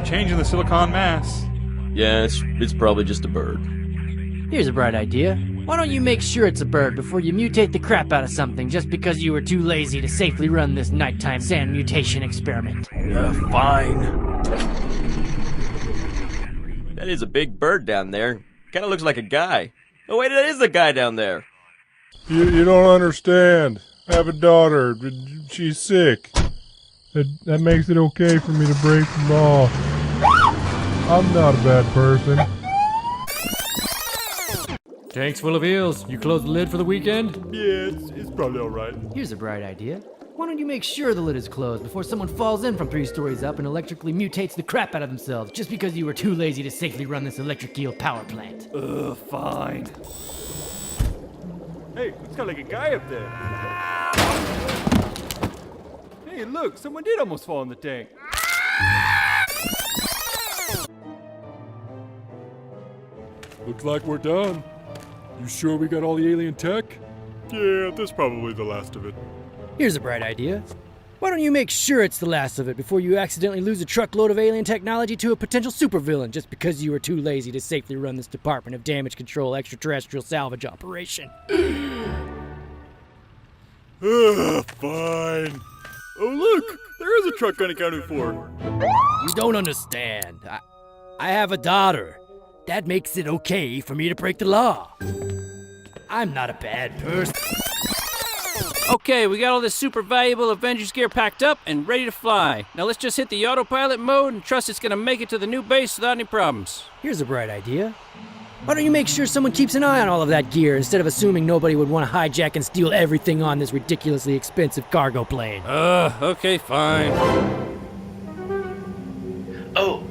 changing the silicon mass. Yeah, it's probably just a bird. Here's a bright idea. Why don't you make sure it's a bird before you mutate the crap out of something just because you were too lazy to safely run this nighttime sand mutation experiment? Yeah, fine. That is a big bird down there. Kinda looks like a guy. Oh wait, that is a guy down there. You don't understand. I have a daughter. She's sick. That makes it okay for me to break the law. I'm not a bad person. Tank's full of eels. You close the lid for the weekend? Yeah, it's probably alright. Here's a bright idea. Why don't you make sure the lid is closed before someone falls in from 3 stories up and electrically mutates the crap out of themselves just because you were too lazy to safely run this electric eel power plant? Fine. Hey, it's got like a guy up there. Hey, look, someone did almost fall in the tank. Looks like we're done. You sure we got all the alien tech? Yeah, this is probably the last of it. Here's a bright idea. Why don't you make sure it's the last of it before you accidentally lose a truckload of alien technology to a potential supervillain just because you were too lazy to safely run this Department of Damage Control extraterrestrial salvage operation? Fine. Oh, look, there is a truck unaccounted for. You don't understand. I have a daughter. That makes it okay for me to break the law. I'm not a bad person. Okay, we got all this super valuable Avengers gear packed up and ready to fly. Now let's just hit the autopilot mode and trust it's gonna make it to the new base without any problems. Here's a bright idea. Why don't you make sure someone keeps an eye on all of that gear instead of assuming nobody would want to hijack and steal everything on this ridiculously expensive cargo plane? Okay, fine. Oh.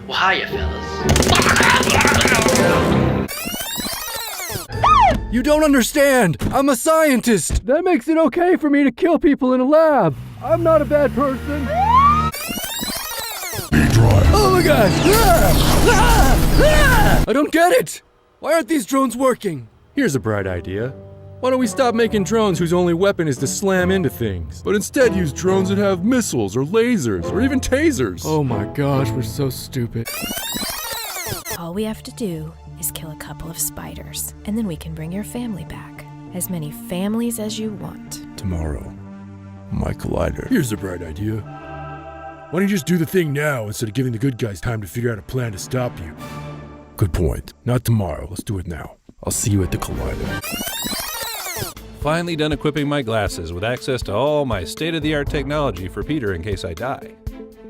Well, hiya, fellas. You don't understand! I'm a scientist! That makes it okay for me to kill people in a lab! I'm not a bad person! Oh my god! I don't get it! Why aren't these drones working? Here's a bright idea. Why don't we stop making drones whose only weapon is to slam into things, but instead use drones that have missiles or lasers or even tasers? Oh my gosh, we're so stupid. All we have to do is kill a couple of spiders, and then we can bring your family back. As many families as you want. Tomorrow, my collider. Here's a bright idea. Why don't you just do the thing now instead of giving the good guys time to figure out a plan to stop you? Good point. Not tomorrow. Let's do it now. I'll see you at the collider. Finally done equipping my glasses with access to all my state-of-the-art technology for Peter in case I die.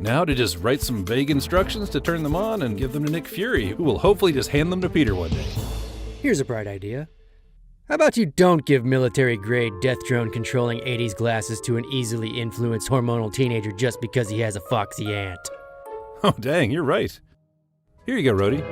Now to just write some vague instructions to turn them on and give them to Nick Fury, who will hopefully just hand them to Peter one day. Here's a bright idea. How about you don't give military-grade death drone controlling 80s glasses to an easily influenced hormonal teenager just because he has a foxy aunt? Oh dang, you're right. Here you go, Rhodey.